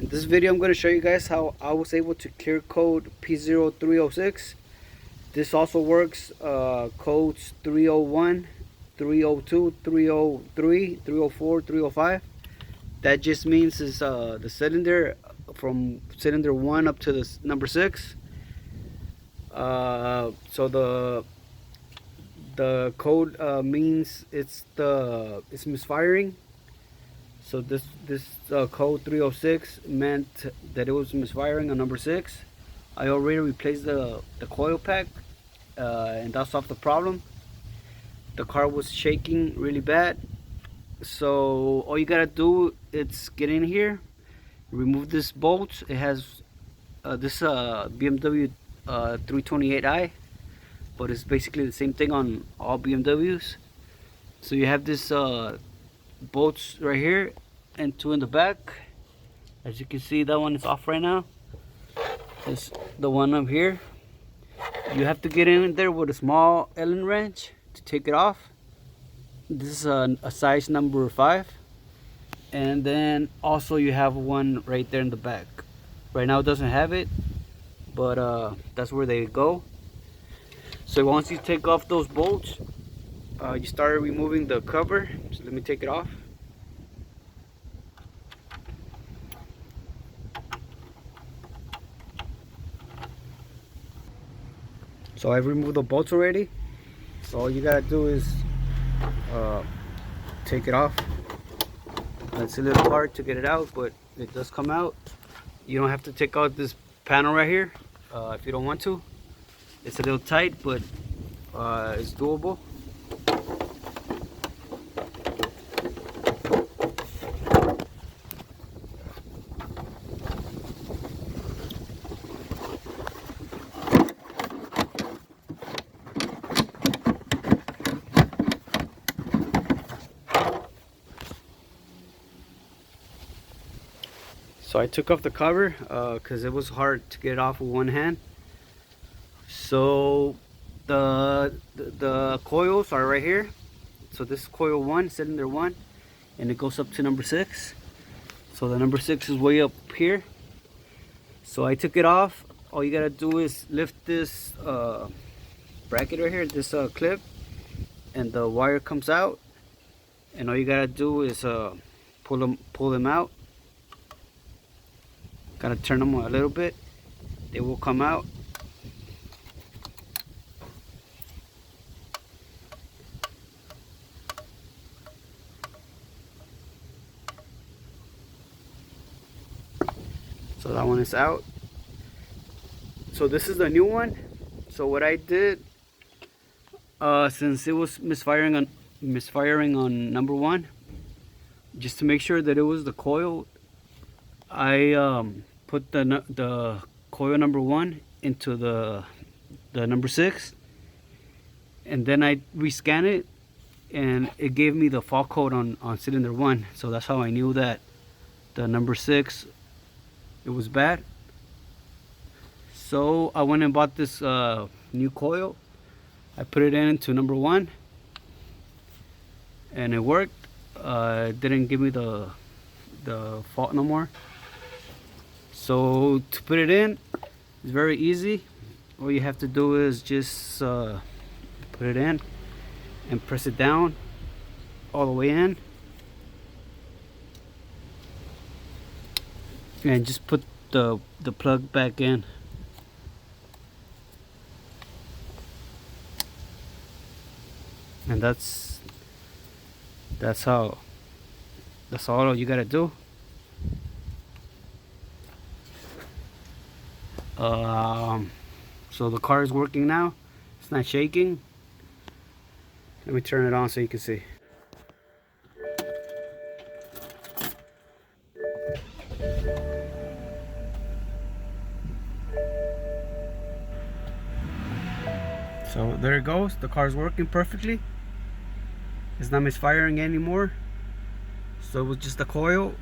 In this video I'm going to show you guys how I was able to clear code P0306. This also works codes 301, 302, 303, 304, 305. That just means is the cylinder from cylinder 1 up to the number 6. So the code means it's misfiring. So this code 306 meant that it was misfiring on number 6. I already replaced the coil pack, and that solved the problem. The car was shaking really bad, so all you gotta do is get in here, remove this bolt. It has this BMW 328i, but it's basically the same thing on all BMWs. So you have this bolts right here and 2 in the back. As you can see, that one is off right now. It's the one up here. You have to get in there with a small Allen wrench to take it off. This is a size number 5. And then also you have one right there in the back. Right now it doesn't have it, but that's where they go. So once you take off those bolts, you start removing the cover. So let me take it off. So I've removed the bolts already. So all you gotta do is take it off. It's a little hard to get it out, but it does come out. You don't have to take out this panel right here if you don't want to. It's a little tight, but it's doable. So I took off the cover because it was hard to get it off with one hand. So the coils are right here. So this is coil 1, cylinder 1, and it goes up to number 6. So the number 6 is way up here. So I took it off. All you gotta do is lift this bracket right here, this clip, and the wire comes out. And all you gotta do is pull them out. Gotta turn them a little bit. They will come out. So that one is out. So this is the new one. So what I did, since it was misfiring on number 1, just to make sure that it was the coil, I put the coil number 1 into the number 6, and then I rescan it, and it gave me the fault code on cylinder 1. So that's how I knew that the number 6, it was bad. So I went and bought this new coil. I put it into number 1, and it worked. It didn't give me the fault no more. So to put it in, it's very easy. All you have to do is just put it in and press it down all the way in, and just put the plug back in. And that's all you gotta do. So the car is working now. It's not shaking. Let me turn it on so you can see. So there it goes. The car is working perfectly. It's not misfiring anymore. So it was just the coil.